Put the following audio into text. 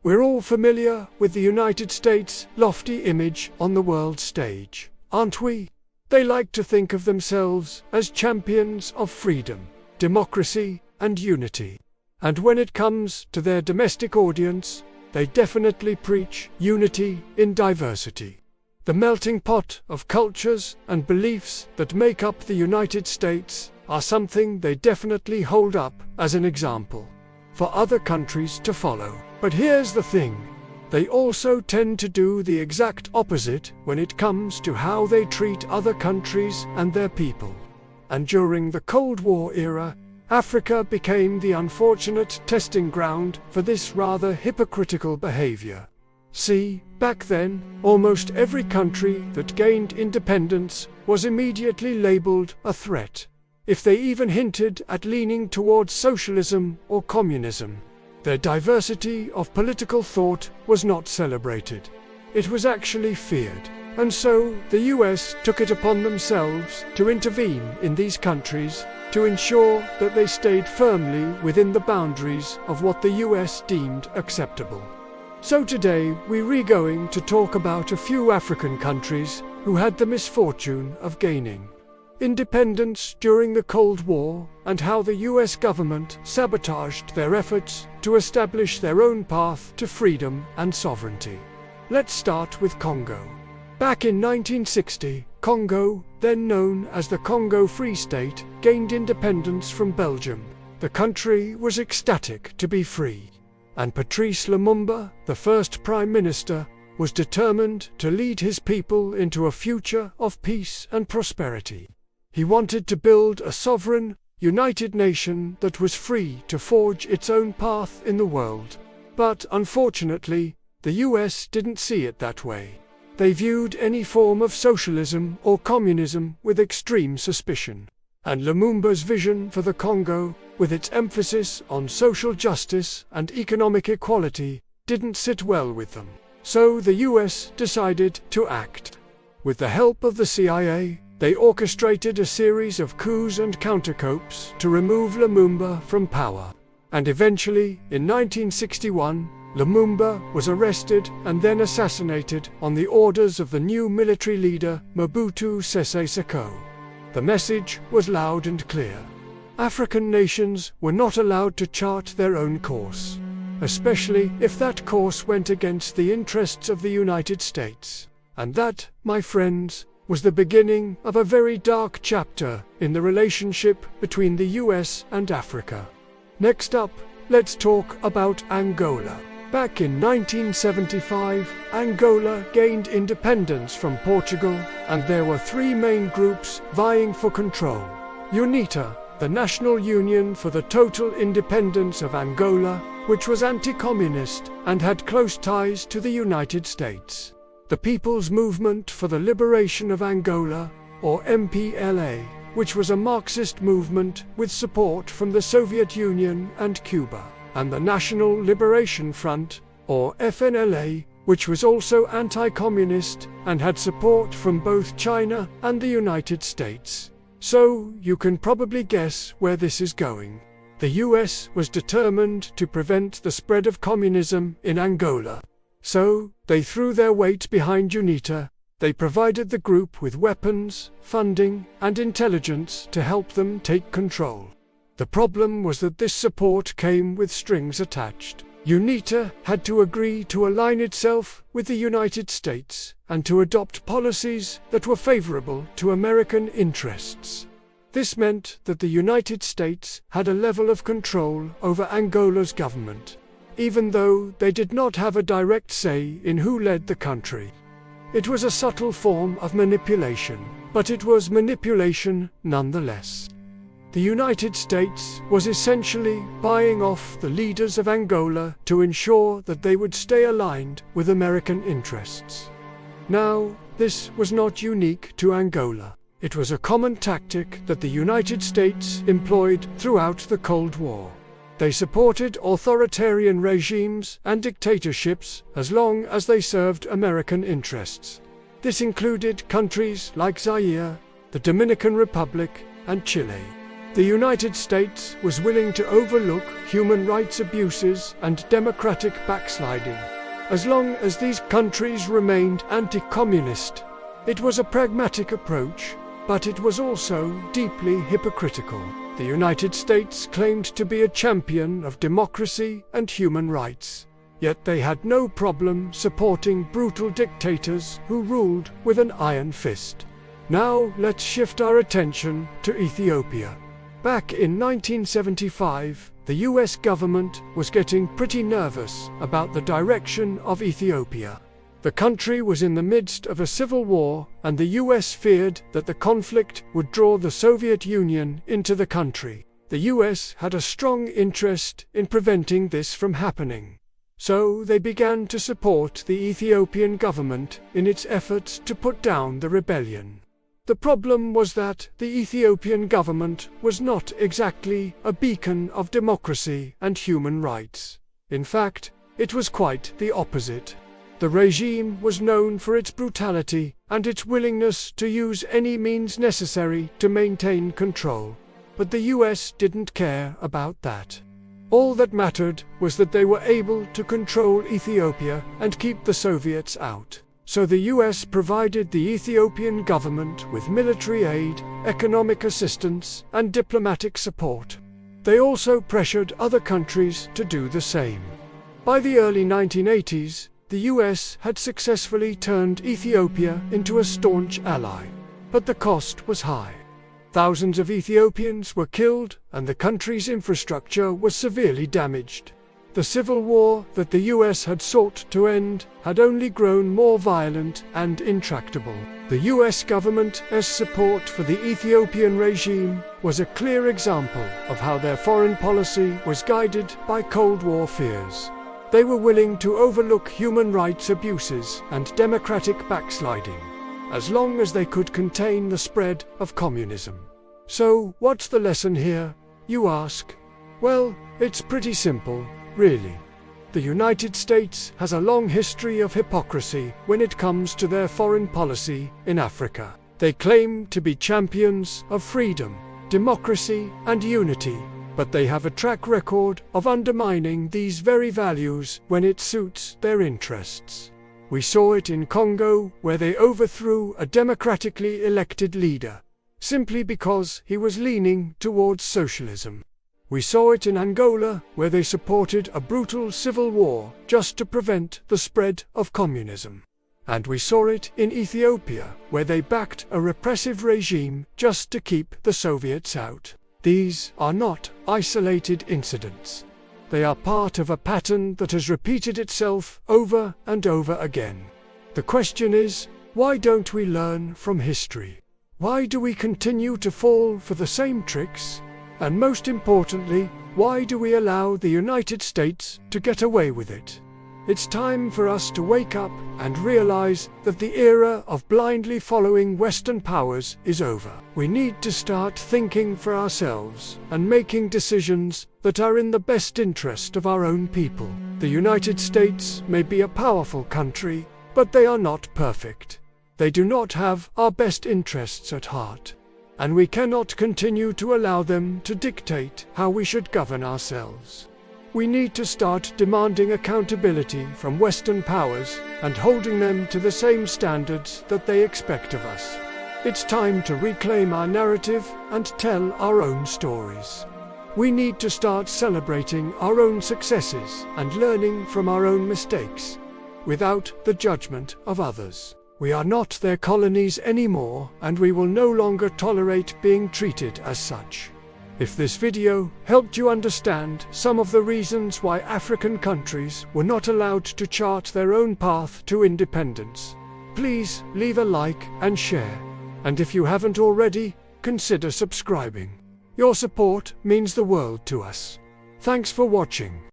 We're all familiar with the United States' lofty image on the world stage, aren't we? They like to think of themselves as champions of freedom, democracy, and unity. And when it comes to their domestic audience, they definitely preach unity in diversity. The melting pot of cultures and beliefs that make up the United States are something they definitely hold up as an example for other countries to follow. But here's the thing. They also tend to do the exact opposite when it comes to how they treat other countries and their people. And during the Cold War era, Africa became the unfortunate testing ground for this rather hypocritical behavior. See, back then, almost every country that gained independence was immediately labeled a threat, if they even hinted at leaning towards socialism or communism. Their diversity of political thought was not celebrated. It was actually feared. And so, the US took it upon themselves to intervene in these countries to ensure that they stayed firmly within the boundaries of what the US deemed acceptable. So today, we're going to talk about a few African countries who had the misfortune of gaining independence during the Cold War, and how the US government sabotaged their efforts to establish their own path to freedom and sovereignty. Let's start with Congo. Back in 1960, Congo, then known as the Congo Free State, gained independence from Belgium. The country was ecstatic to be free, and Patrice Lumumba, the first prime minister, was determined to lead his people into a future of peace and prosperity. He wanted to build a sovereign, united nation that was free to forge its own path in the world. But unfortunately, the US didn't see it that way. They viewed any form of socialism or communism with extreme suspicion. And Lumumba's vision for the Congo, with its emphasis on social justice and economic equality, didn't sit well with them. So the US decided to act. With the help of the CIA, they orchestrated a series of coups and counter-coups to remove Lumumba from power. And eventually, in 1961, Lumumba was arrested and then assassinated on the orders of the new military leader Mobutu Sese Seko. The message was loud and clear. African nations were not allowed to chart their own course, especially if that course went against the interests of the United States. And that, my friends, was the beginning of a very dark chapter in the relationship between the US and Africa. Next up, let's talk about Angola. Back in 1975, Angola gained independence from Portugal, and there were three main groups vying for control. UNITA, the National Union for the Total Independence of Angola, which was anti-communist and had close ties to the United States. The People's Movement for the Liberation of Angola, or MPLA, which was a Marxist movement with support from the Soviet Union and Cuba, and the National Liberation Front, or FNLA, which was also anti-communist and had support from both China and the United States. So, you can probably guess where this is going. The US was determined to prevent the spread of communism in Angola. So, they threw their weight behind UNITA. They provided the group with weapons, funding, and intelligence to help them take control. The problem was that this support came with strings attached. UNITA had to agree to align itself with the United States and to adopt policies that were favorable to American interests. This meant that the United States had a level of control over Angola's government, even though they did not have a direct say in who led the country. It was a subtle form of manipulation, but it was manipulation nonetheless. The United States was essentially buying off the leaders of Angola to ensure that they would stay aligned with American interests. Now, this was not unique to Angola. It was a common tactic that the United States employed throughout the Cold War. They supported authoritarian regimes and dictatorships as long as they served American interests. This included countries like Zaire, the Dominican Republic, and Chile. The United States was willing to overlook human rights abuses and democratic backsliding, as long as these countries remained anti-communist. It was a pragmatic approach, but it was also deeply hypocritical. The United States claimed to be a champion of democracy and human rights, yet they had no problem supporting brutal dictators who ruled with an iron fist. Now let's shift our attention to Ethiopia. Back in 1975, the US government was getting pretty nervous about the direction of Ethiopia. The country was in the midst of a civil war, and the US feared that the conflict would draw the Soviet Union into the country. The US had a strong interest in preventing this from happening. So they began to support the Ethiopian government in its efforts to put down the rebellion. The problem was that the Ethiopian government was not exactly a beacon of democracy and human rights. In fact, it was quite the opposite. The regime was known for its brutality and its willingness to use any means necessary to maintain control. But the US didn't care about that. All that mattered was that they were able to control Ethiopia and keep the Soviets out. So the US provided the Ethiopian government with military aid, economic assistance, and diplomatic support. They also pressured other countries to do the same. By the early 1980s, the US had successfully turned Ethiopia into a staunch ally. But the cost was high. Thousands of Ethiopians were killed, and the country's infrastructure was severely damaged. The civil war that the US had sought to end had only grown more violent and intractable. The US government's support for the Ethiopian regime was a clear example of how their foreign policy was guided by Cold War fears. They were willing to overlook human rights abuses and democratic backsliding, as long as they could contain the spread of communism. So, what's the lesson here, you ask? Well, it's pretty simple, really. The United States has a long history of hypocrisy when it comes to their foreign policy in Africa. They claim to be champions of freedom, democracy, and unity, but they have a track record of undermining these very values when it suits their interests. We saw it in Congo, where they overthrew a democratically elected leader, simply because he was leaning towards socialism. We saw it in Angola, where they supported a brutal civil war just to prevent the spread of communism. And we saw it in Ethiopia, where they backed a repressive regime just to keep the Soviets out. These are not isolated incidents. They are part of a pattern that has repeated itself over and over again. The question is, why don't we learn from history? Why do we continue to fall for the same tricks? And most importantly, why do we allow the United States to get away with it? It's time for us to wake up and realize that the era of blindly following Western powers is over. We need to start thinking for ourselves and making decisions that are in the best interest of our own people. The United States may be a powerful country, but they are not perfect. They do not have our best interests at heart. And we cannot continue to allow them to dictate how we should govern ourselves. We need to start demanding accountability from Western powers and holding them to the same standards that they expect of us. It's time to reclaim our narrative and tell our own stories. We need to start celebrating our own successes and learning from our own mistakes, without the judgment of others. We are not their colonies anymore, and we will no longer tolerate being treated as such. If this video helped you understand some of the reasons why African countries were not allowed to chart their own path to independence, please leave a like and share. And if you haven't already, consider subscribing. Your support means the world to us. Thanks for watching.